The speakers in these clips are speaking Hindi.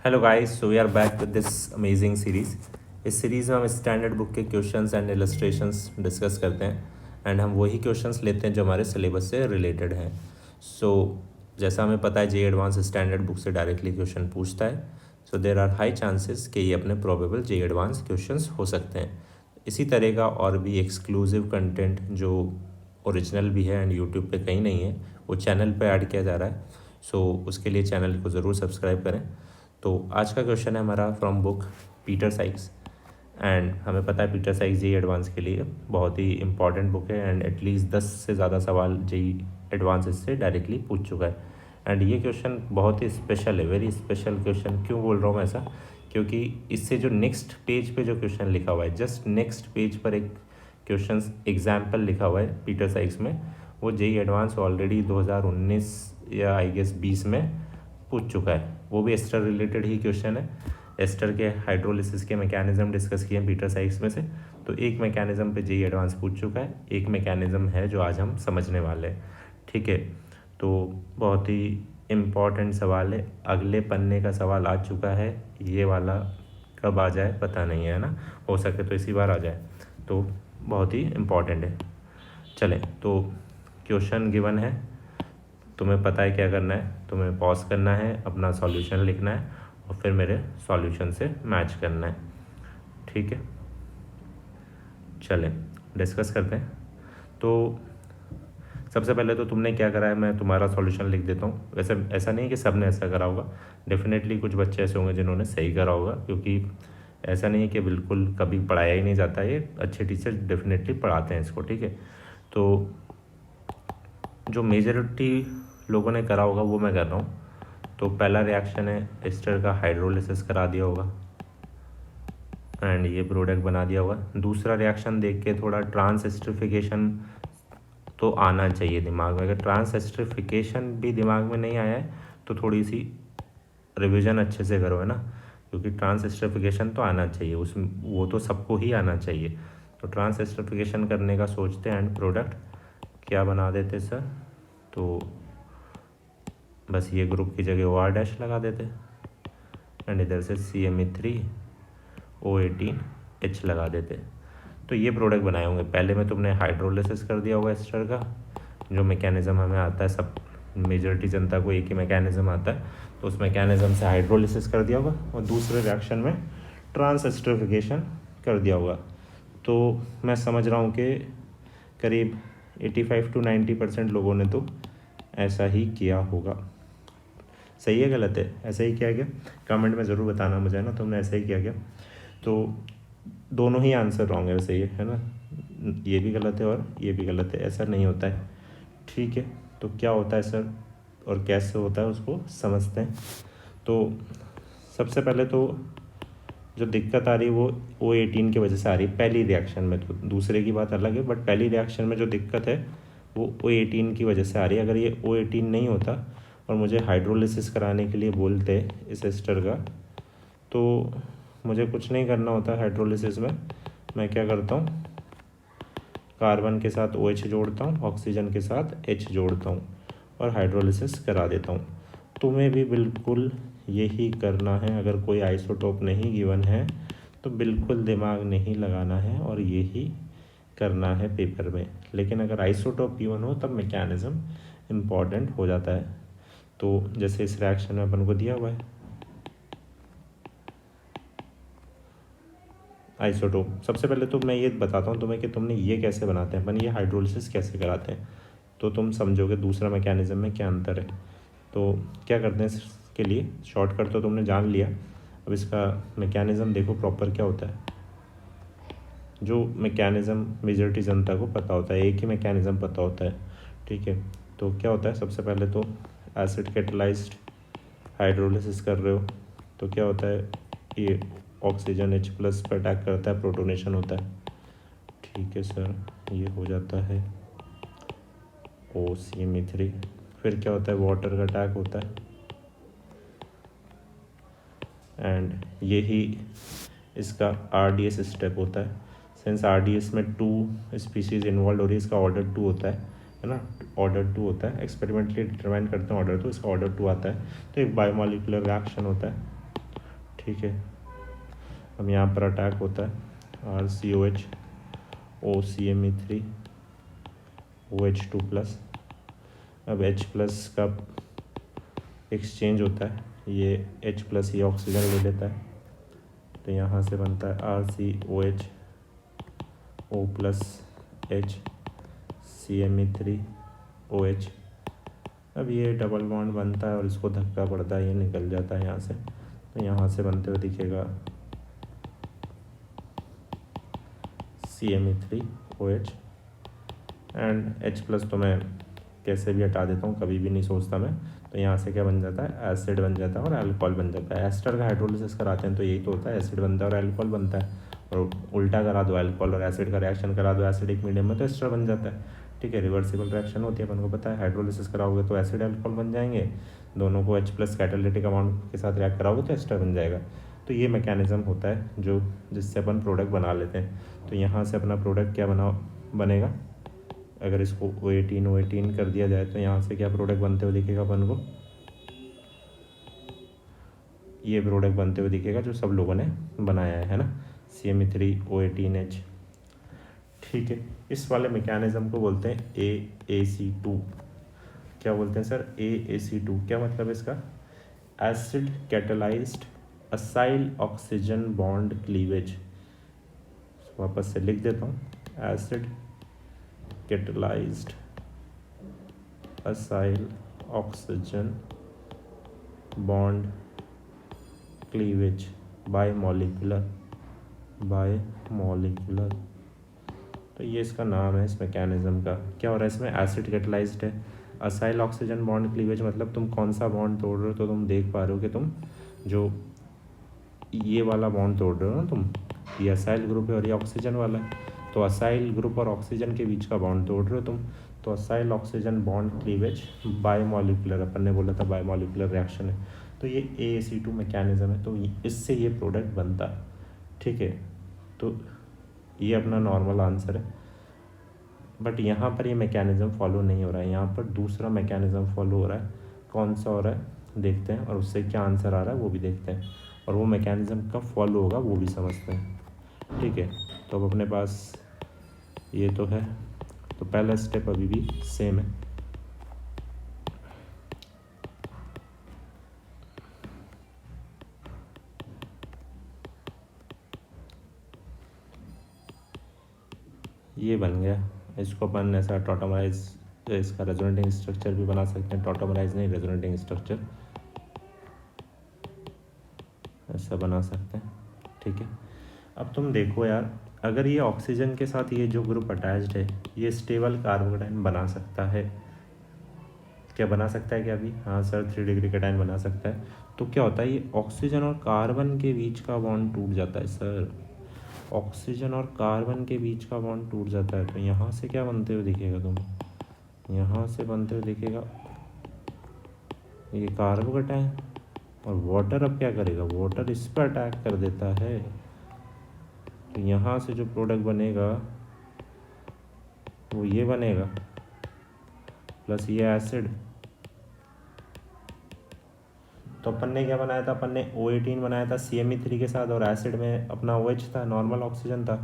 Hello guys, so we are back with this amazing series. इस सीरीज़ में हम स्टैंडर्ड बुक के क्वेश्चंस एंड इलस्ट्रेशंस डिस्कस करते हैं एंड हम वही क्वेश्चंस लेते हैं जो हमारे सिलेबस से रिलेटेड हैं। सो जैसा हमें पता है, जे एडवांस स्टैंडर्ड बुक से डायरेक्टली क्वेश्चन पूछता है। सो देर आर हाई चांसेस कि ये अपने प्रोबेबल जे एडवांस क्वेश्चंस हो सकते हैं। इसी तरह का और भी एक्सक्लूसिव कंटेंट जो ओरिजिनल भी है एंड यूट्यूब पे कहीं नहीं है, वो चैनल पे ऐड किया जा रहा है। सो उसके लिए चैनल को ज़रूर सब्सक्राइब करें। तो आज का क्वेश्चन है हमारा from book Peter Sikes. And हमें पता है पीटर साइक्स जेई एडवांस के लिए बहुत ही इंपॉर्टेंट बुक है एंड एटलीस्ट 10 से ज़्यादा सवाल जेई एडवांस इससे डायरेक्टली पूछ चुका है। एंड ये क्वेश्चन बहुत ही स्पेशल है, वेरी स्पेशल क्वेश्चन। क्यों बोल रहा हूँ ऐसा? क्योंकि इससे जो नेक्स्ट पेज पे जो क्वेश्चन लिखा हुआ है, जस्ट नेक्स्ट पेज पर एक क्वेश्चन एग्जाम्पल लिखा हुआ है पीटर साइक्स में, वो जेई एडवांस ऑलरेडी 2019 या आई गेस 20 में पूछ चुका है। वो भी एस्टर रिलेटेड ही क्वेश्चन है। एस्टर के हाइड्रोलिसिस के मैकेनिज्म डिस्कस किए हैं पीटर साइक्स में से। तो एक मैकेनिज्म पे जेई एडवांस पूछ चुका है, एक मैकेनिज्म है जो आज हम समझने वाले हैं। ठीक है, तो बहुत ही इम्पॉर्टेंट सवाल है। अगले पन्ने का सवाल आ चुका है, ये वाला कब आ जाए पता नहीं है ना, हो सके तो इसी बार आ जाए, तो बहुत ही इम्पॉर्टेंट है। चलें, तो क्वेश्चन गिवन है, तुम्हें पता है क्या करना है। तुम्हें पॉज करना है, अपना सॉल्यूशन लिखना है और फिर मेरे सॉल्यूशन से मैच करना है। ठीक है, चलें डिस्कस करते हैं। तो सबसे पहले तो तुमने क्या करा है, मैं तुम्हारा सॉल्यूशन लिख देता हूँ। वैसे ऐसा नहीं है कि सब ने ऐसा करा होगा, डेफिनेटली कुछ बच्चे ऐसे होंगे जिन्होंने सही करा होगा, क्योंकि ऐसा नहीं है कि बिल्कुल कभी पढ़ाया ही नहीं जाता है। ये अच्छे टीचर डेफिनेटली पढ़ाते हैं इसको। ठीक है, तो जो मेजॉरिटी लोगों ने करा होगा वो मैं कर रहा हूँ। तो पहला रिएक्शन है, एस्टर का हाइड्रोलिसिस करा दिया होगा एंड ये प्रोडक्ट बना दिया होगा। दूसरा रिएक्शन देख के थोड़ा ट्रांसएस्टरिफिकेशन तो आना चाहिए दिमाग में। अगर ट्रांसएस्टरिफिकेशन भी दिमाग में नहीं आया है तो थोड़ी सी रिवीजन अच्छे से करो, है ना, क्योंकि ट्रांसएस्टरिफिकेशन तो आना चाहिए, उस वो तो सबको ही आना चाहिए। तो ट्रांसएस्टरिफिकेशन करने का सोचते हैं एंड प्रोडक्ट क्या बना देते सर, तो बस ये ग्रुप की जगह OR डैश लगा देते एंड इधर से CmO3O18H लगा देते। तो ये प्रोडक्ट बनाए होंगे। पहले में तुमने हाइड्रोलिसिस कर दिया होगा एस्टर का, जो मैकेनिज़्म हमें आता है, सब मेजॉरिटी जनता को एक ही मैकेनिज़्म आता है, तो उस मैकेनिज़्म से हाइड्रोलिसिस कर दिया होगा और दूसरे रिएक्शन में ट्रांसएस्टरिफिकेशन कर दिया होगा। तो मैं समझ रहा हूँ कि करीब 85 to 90% लोगों ने तो ऐसा ही किया होगा। सही है गलत है? ऐसा ही किया गया? कमेंट में ज़रूर बताना मुझे, ना तुमने ऐसा ही किया गया। तो दोनों ही आंसर रॉन्ग है, सही है ना, ये भी गलत है और ये भी गलत है। ऐसा नहीं होता है। ठीक है, तो क्या होता है सर और कैसे होता है उसको समझते हैं। तो सबसे पहले तो जो दिक्कत आ रही है वो O18 की वजह से आ रही है पहली रिएक्शन में। तो दूसरे की बात अलग है, बट पहली रिएक्शन में जो दिक्कत है वो O18 की वजह से आ रही है। अगर ये O18 नहीं होता और मुझे हाइड्रोलिसिस कराने के लिए बोलते इस एस्टर का, तो मुझे कुछ नहीं करना होता हाइड्रोलिसिस में। मैं क्या करता हूँ, कार्बन के साथ OH जोड़ता हूँ, ऑक्सीजन के साथ H जोड़ता हूँ और हाइड्रोलिसिस करा देता हूँ। तुम्हें भी बिल्कुल यही करना है। अगर कोई आइसोटोप नहीं गिवन है तो बिल्कुल दिमाग नहीं लगाना है और यही करना है पेपर में। लेकिन अगर आइसोटोप गिवन हो तब मैकेनिज़्म इम्पॉर्टेंट हो जाता है। तो जैसे इस रिएक्शन में अपन को दिया हुआ है आइसोटोप। सबसे पहले तो मैं ये बताता हूँ तुम्हें कि तुमने ये कैसे बनाते हैं, अपन ये हाइड्रोलिसिस कैसे कराते हैं, तो तुम समझोगे दूसरा मैकेनिज़्म में क्या अंतर है। तो क्या करते हैं इसके लिए, शॉर्टकट तो तुमने जान लिया। अब इसका मैकेनिज़्म देखो प्रॉपर क्या होता है। जो मैकेनिज़्म मेजॉरिटी जनता को पता होता है, एक ही मैकेनिज़्म पता होता है। ठीक है, तो क्या होता है, सबसे पहले तो एसिड कैटेलाइज्ड हाइड्रोलिसिस कर रहे हो तो क्या होता है, ये ऑक्सीजन H+ पर अटैक करता है, प्रोटोनेशन होता है। ठीक है सर, ये हो जाता है OCmE3। फिर क्या होता है, वाटर का अटैक होता है एंड यही इसका RDS स्टेप होता है। सिंस RDS में 2 स्पीशीज़ इन्वॉल्व हो रही है, इसका ऑर्डर 2 होता है ना, ऑर्डर 2 होता है। एक्सपेरिमेंटली डिटरमाइन करते हैं ऑर्डर 2, इसका ऑर्डर 2 आता है। तो एक बायोमॉलिक्यूलर रिएक्शन होता है ठीक है। अब यहाँ पर अटैक होता है RCOH OCMe3 OH2+। अब H+ का एक्सचेंज होता है, ये H+ ये ऑक्सीजन ले लेता है, तो यहाँ से बनता है RCOH O+H CMe3OH। अब ये डबल बॉन्ड बनता है और इसको धक्का पड़ता है, ये निकल जाता है यहाँ से, तो यहाँ से बनते हुए दिखेगा CMe3OH एंड H+ तो मैं कैसे भी हटा देता हूँ, कभी भी नहीं सोचता मैं। तो यहाँ से क्या बन जाता है, एसिड बन जाता है और अल्कोहल बन जाता है। एस्टर का हाइड्रोलिसिस कराते हैं तो यही तो होता है, एसिड बनता है और अल्कोहल बनता है। और उल्टा करा दो, अल्कोहल और एसिड का रिएक्शन करा दो एसिडिक मीडियम में, तो एस्टर बन जाता है। ठीक है, रिवर्सिबल रिएक्शन होती है, अपन को पता है। हाइड्रोलिसिस कराओगे तो एसिड अल्कोहल बन जाएंगे, दोनों को H+ कैटालिटिक अमाउंट के साथ रिएक्ट कराओगे तो एस्टर बन जाएगा। तो ये मैकेनिज़्म होता है जो जिससे अपन प्रोडक्ट बना लेते हैं। तो यहाँ से अपना प्रोडक्ट क्या बनेगा, अगर इसको O18 कर दिया जाए तो यहाँ से क्या प्रोडक्ट बनते हुए दिखेगा अपन को, ये प्रोडक्ट बनते हुए दिखेगा जो सब लोगों ने बनाया है ना, CMe3O18H। ठीक है, इस वाले मैकेनिज्म को बोलते हैं AAC2। क्या बोलते हैं सर, AAC2 क्या मतलब है इसका, acid catalysed acyl oxygen bond cleavage. वापस से लिख देता हूँ, acid catalysed acyl oxygen bond cleavage bye molecular. तो ये इसका नाम है इस मैकेनिज्म का। क्या हो रहा है इसमें, एसिड कैटेलाइज्ड है, असाइल ऑक्सीजन बॉन्ड क्लीवेज मतलब तुम कौन सा बॉन्ड तोड़ रहे हो, तो तुम देख पा रहे हो कि तुम जो ये वाला बॉन्ड तोड़ रहे हो ना तुम, ये असाइल ग्रुप है और ये ऑक्सीजन वाला है, तो असाइल ग्रुप और ऑक्सीजन के बीच का बॉन्ड तोड़ रहे हो तुम। तो acyl oxygen bond cleavage bimolecular, अपन ने बोला था बायोमॉलिक्यूलर रिएक्शन है, तो ये AAC2 मैकेनिज्म है, तो इससे ये प्रोडक्ट बनता है। ठीक है, तो ये अपना नॉर्मल आंसर है, बट यहाँ पर ये मैकेनिज्म फॉलो नहीं हो रहा है, यहाँ पर दूसरा मैकेनिज्म फॉलो हो रहा है। कौन सा हो रहा है देखते हैं, और उससे क्या आंसर आ रहा है वो भी देखते हैं, और वो मैकेनिज्म कब फॉलो होगा वो भी समझते हैं। ठीक है, तो अब अपने पास ये तो है, तो पहला स्टेप अभी भी सेम है। ये बन गया, इसको अपन ऐसा टॉटमराइज, इसका रेजोनेटिंग स्ट्रक्चर भी बना सकते हैं, टॉटमराइज नहीं रेजोनेटिंग स्ट्रक्चर ऐसा बना सकते हैं। ठीक है, अब तुम देखो यार, अगर ये ऑक्सीजन के साथ ये जो ग्रुप अटैच्ड है, ये स्टेबल कार्बोकेटाइन बना सकता है, क्या बना सकता है क्या अभी, हाँ सर 3 डिग्री केटाइन बना सकता है। तो क्या होता है, ये ऑक्सीजन और कार्बन के बीच का बॉन्ड टूट जाता है सर, ऑक्सीजन और कार्बन के बीच का बॉन्ड टूट जाता है, तो यहाँ से क्या बनते हुए दिखेगा तुम, यहाँ से बनते हुए दिखेगा ये कार्बोकेटाइन, और वाटर अब क्या करेगा, वाटर इस पर अटैक कर देता है, तो यहाँ से जो प्रोडक्ट बनेगा वो ये बनेगा, प्लस ये एसिड। तो अपन ने क्या बनाया था, अपन ने O18 बनाया था CMe3 के साथ, और एसिड में अपना OH था, नॉर्मल ऑक्सीजन था,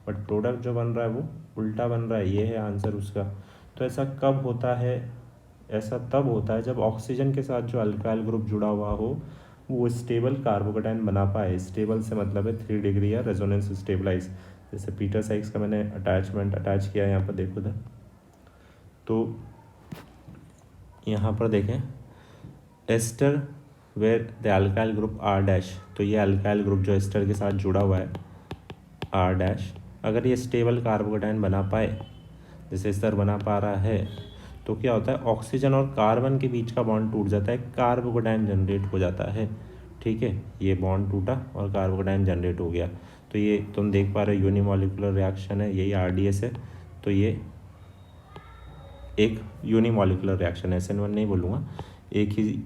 बट प्रोडक्ट जो बन रहा है वो उल्टा बन रहा है, ये है आंसर उसका। तो ऐसा कब होता है, ऐसा तब होता है जब ऑक्सीजन के साथ जो अल्काइल ग्रुप जुड़ा हुआ हो वो स्टेबल कार्बोकेटाइन बना पाए। स्टेबल से मतलब है 3 डिग्री या रेजोनेंस स्टेबलाइज, जैसे पीटर साइक्स का मैंने अटैच किया है यहाँ पर, देखो इधर, तो यहाँ पर देखें ester where the alkyl group R', तो ये अल्काइल ग्रुप जो एस्टर के साथ जुड़ा हुआ है R', अगर ये स्टेबल कार्बोकेटाइन बना पाए, जैसे एस्टर बना पा रहा है, तो क्या होता है, ऑक्सीजन और कार्बन के बीच का बॉन्ड टूट जाता है, कार्बोकेटाइन जनरेट हो जाता है। ठीक है, ये बॉन्ड टूटा और कार्बोकेटाइन जनरेट हो गया, तो ये तुम देख पा रहे हो यूनिमॉलिकुलर रिएक्शन है, यही RDS है, तो ये एक यूनिमॉलिकुलर रिएक्शन है, SN1 नहीं बोलूँगा, एक ही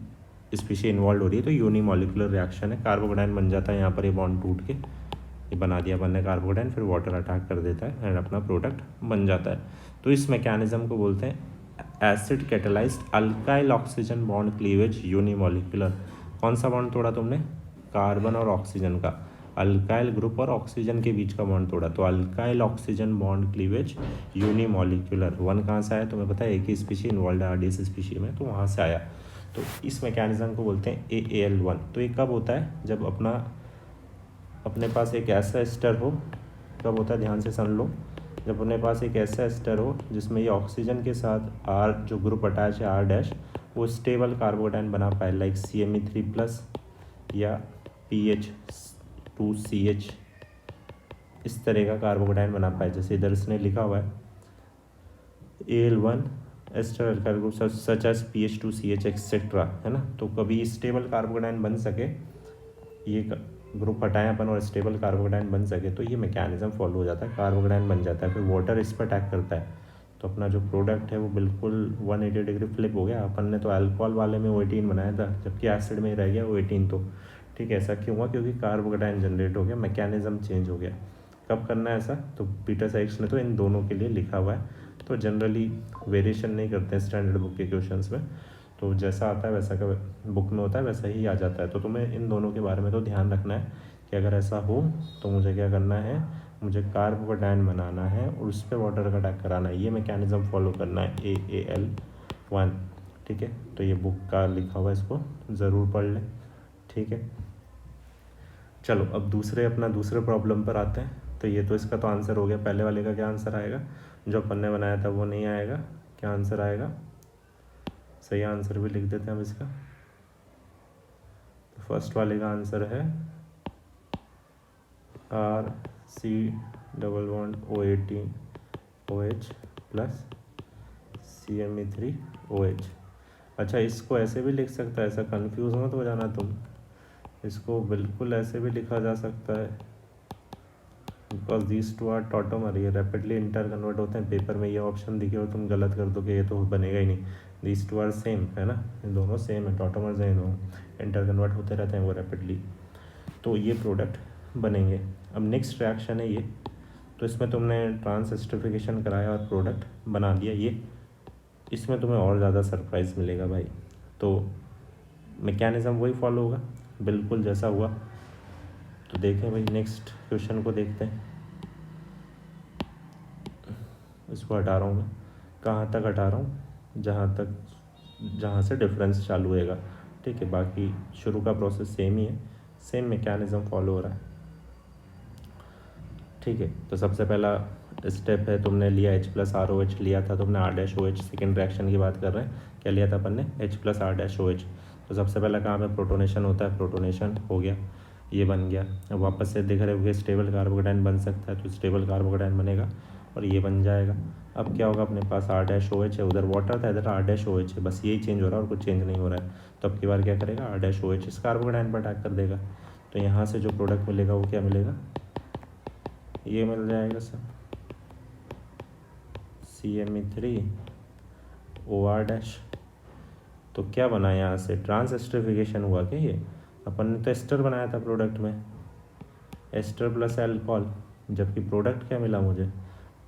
स्पीशी इन्वॉल्व हो रही है, तो यूनिमॉलिकुलर रिएक्शन है, कार्बोकेटाइन बन जाता है यहाँ पर, ये बॉन्ड टूट के ये बना दिया अपन ने कार्बोकेटाइन, फिर वाटर अटैक कर देता है एंड अपना प्रोडक्ट बन जाता है। तो इस मैकेनिज्म को बोलते हैं acid catalysed alkyl oxygen bond cleavage unimolecular. कौन सा बॉन्ड तोड़ा तुमने, कार्बन और ऑक्सीजन का, अल्काइल ग्रुप और ऑक्सीजन के बीच का बॉन्ड तोड़ा। तो alkyl oxygen bond cleavage unimolecular, one कहाँ से आया तुम्हें पता है, एक ही स्पीशी इन्वॉल्व है RDS स्पीशी में, तो वहाँ से आया। तो इस मैकेनिज्म को बोलते हैं AAL1। तो ये कब होता है, जब अपने पास एक ऐसा एस्टर हो, कब होता है ध्यान से सुन लो, जब अपने पास एक ऐसा एस्टर हो जिसमें ये ऑक्सीजन के साथ R जो ग्रुप अटैच है R' वो स्टेबल कार्बोकेटायन बना पाए, लाइक CMe3+ या PH2CH, इस तरह का कार्बोकेटायन बना पाए। जैसे इधर इसने लिखा हुआ है AL1 ester alkyl group such as PH2CH etcetera, है ना। तो कभी स्टेबल कार्बोकेटायन बन सके, ये ग्रुप हटाएं अपन और स्टेबल कार्बोकेटायन बन सके, तो ये मैकेनिज्म फॉलो हो जाता है, कार्बोकेटायन बन जाता है। फिर वाटर इस पर अटैक करता है, तो अपना जो प्रोडक्ट है वो बिल्कुल 180 डिग्री फ्लिप हो गया। अपन ने तो अल्कोहल वाले में O18 बनाया था, जबकि एसिड में ही रह गया O18। तो ठीक है, ऐसा क्यों हुआ, क्योंकि कार्बोकेटायन जनरेट हो गया, मैकेनिज्म चेंज हो गया। कब करना है ऐसा, तो पीटर साइक्स ने तो इन दोनों के लिए लिखा हुआ है। तो जनरली वेरिएशन नहीं करते हैं स्टैंडर्ड बुक के क्वेश्चंस में, तो जैसा आता है वैसा का बुक में होता है वैसा ही आ जाता है। तो तुम्हें इन दोनों के बारे में तो ध्यान रखना है कि अगर ऐसा हो तो मुझे क्या करना है, मुझे कार्बोकेटायन बनाना है और उस पर वाटर का अटैक कराना है, ये मैकेनिज्म फॉलो करना है AAL1। ठीक है, तो ये बुक का लिखा हुआ है, इसको ज़रूर पढ़ लें। ठीक है, चलो अब दूसरे प्रॉब्लम पर आते हैं। तो ये तो इसका तो आंसर हो गया, पहले वाले का क्या आंसर आएगा, जो अपन ने बनाया था वो नहीं आएगा, क्या आंसर आएगा, सही आंसर भी लिख देते हैं हम इसका। तो फर्स्ट वाले का आंसर है RC≡OH प्लस CMe3OH। अच्छा, इसको ऐसे भी लिख सकता है, ऐसा कंफ्यूज मत हो जाना तुम, इसको बिल्कुल ऐसे भी लिखा जा सकता है, because these two are tautomer, ये रैपिडली इंटर कन्वर्ट होते हैं। पेपर में ये ऑप्शन दिखे और तुम गलत कर दो कि ये तो बनेगा ही नहीं, दीज टू आर सेम, है ना, ये दोनों सेम है, टॉटोमर्स हैं, दोनों इंटर कन्वर्ट होते रहते हैं वो रैपिडली, तो ये प्रोडक्ट बनेंगे। अब नेक्स्ट रिएक्शन है ये, तो इसमें तुमने ट्रांसएस्टरिफिकेशन कराया और प्रोडक्ट बना दिया, ये इसमें तुम्हें और ज़्यादा सरप्राइज़ मिलेगा भाई। तो मैकेनिज्म वही फॉलो होगा बिल्कुल जैसा हुआ। तो देखें भाई, नेक्स्ट क्वेश्चन को देखते हैं। इसको हटा रहा हूँ मैं, कहाँ तक हटा रहा हूँ, जहाँ से डिफरेंस चालू होएगा। ठीक है, बाकी शुरू का प्रोसेस सेम ही है, सेम मैकेनिज्म फॉलो हो रहा है। ठीक है, तो सबसे पहला स्टेप है, तुमने लिया H+ROH लिया था तुमने R'OH, सेकेंड रिएक्शन की बात कर रहे हैं, क्या लिया था अपन ने H+R'OH। तो सबसे पहला काम है प्रोटोनेशन होता है, प्रोटोनेशन हो गया, ये बन गया। अब वापस से दिख रहे हो कि स्टेबल कार्बोकेटायन बन सकता है, तो स्टेबल कार्बोकेटायन बनेगा और ये बन जाएगा। अब क्या होगा, अपने पास R'OH है, उधर वाटर था, इधर R'OH है, बस यही चेंज हो रहा है और कुछ चेंज नहीं हो रहा है। तो अब की बार क्या करेगा, R'OH इस कार्बोकेटायन पर अटैक कर देगा, तो यहाँ से जो प्रोडक्ट मिलेगा वो क्या मिलेगा, ये मिल जाएगा सर CMe3OR'। तो क्या बना यहाँ से, ट्रांसएस्टरिफिकेशन हुआ क्या, ये अपन ने तो एस्टर बनाया था प्रोडक्ट में, एस्टर प्लस अल्कोहल, जबकि प्रोडक्ट क्या मिला मुझे,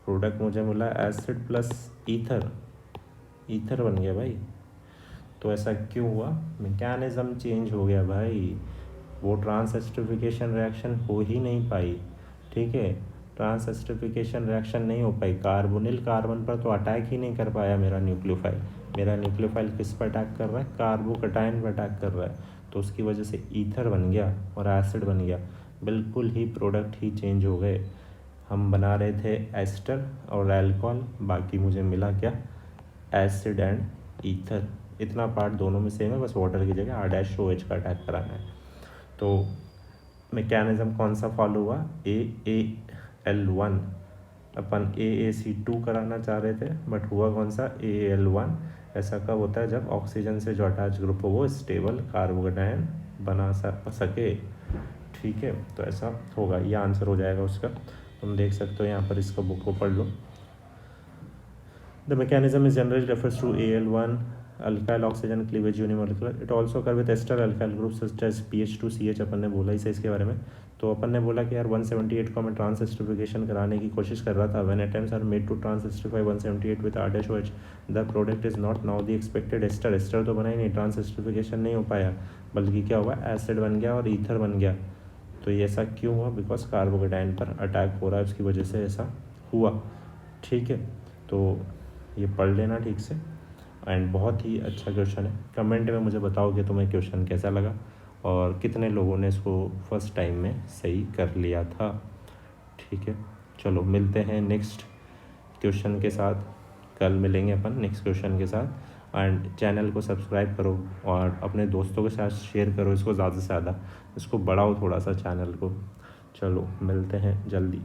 प्रोडक्ट मुझे मिला एसिड प्लस ईथर, ईथर बन गया भाई। तो ऐसा क्यों हुआ, मैकेनिज्म चेंज हो गया भाई, वो ट्रांसएस्टरिफिकेशन रिएक्शन हो ही नहीं पाई। ठीक है, ट्रांसएस्टरिफिकेशन रिएक्शन नहीं हो पाई, कार्बोनिल कार्बन पर तो अटैक ही नहीं कर पाया मेरा न्यूक्लियोफाइल। मेरा न्यूक्लियोफाइल किस पर अटैक कर रहा है, कार्बोकेटायन पर अटैक कर रहा है, तो उसकी वजह से ईथर बन गया और एसिड बन गया, बिल्कुल ही प्रोडक्ट ही चेंज हो गए। हम बना रहे थे एस्टर और अल्कोहल, बाकी मुझे मिला क्या, एसिड एंड ईथर। इतना पार्ट दोनों में सेम है, बस वाटर की जगह R'OH का अटैक कराना है। तो मैकेनिज्म कौन सा फॉलो हुआ, AAL1, अपन AAC2 कराना चाह रहे थे, बट हुआ कौन सा, AAL1। ऐसा कब होता है, जब ऑक्सीजन से जो अटैच ग्रुप हो वो स्टेबल कार्बोकेटायन बना सके। ठीक है, तो ऐसा होगा, ये आंसर हो जाएगा उसका। तुम देख सकते हो यहाँ पर, इसका बुक को पढ़ लो। The mechanism is generally refers to AL1 alkyl oxygen cleavage unimolecular, it also occur with ester alkyl group such as PH2CH। अपन ने बोला ही से इसके बारे में। तो अपन ने बोला कि यार 178 को मैं ट्रांसएस्टरिफिकेशन कराने की कोशिश कर रहा था, when attempts are made to transesterify 178 with R'OH the product is not now the expected ester. Ester तो बना ही नहीं, ट्रांसएस्टरिफिकेशन नहीं हो पाया, बल्कि क्या हुआ, एसिड बन गया और ईथर बन गया। तो ये ऐसा क्यों हुआ, बिकॉज कार्बोकेटाइन पर अटैक हो रहा है, उसकी वजह से ऐसा हुआ। ठीक है, तो ये पढ़ लेना ठीक से। एंड बहुत ही अच्छा क्वेश्चन है। कमेंट में मुझे बताओ कि तुम्हें क्वेश्चन कैसा लगा और कितने लोगों ने इसको फर्स्ट टाइम में सही कर लिया था। ठीक है, चलो मिलते हैं नेक्स्ट क्वेश्चन के साथ। कल मिलेंगे अपन नेक्स्ट क्वेश्चन के साथ। एंड चैनल को सब्सक्राइब करो और अपने दोस्तों के साथ शेयर करो इसको, ज़्यादा से ज़्यादा इसको बढ़ाओ थोड़ा सा चैनल को। चलो मिलते हैं जल्दी।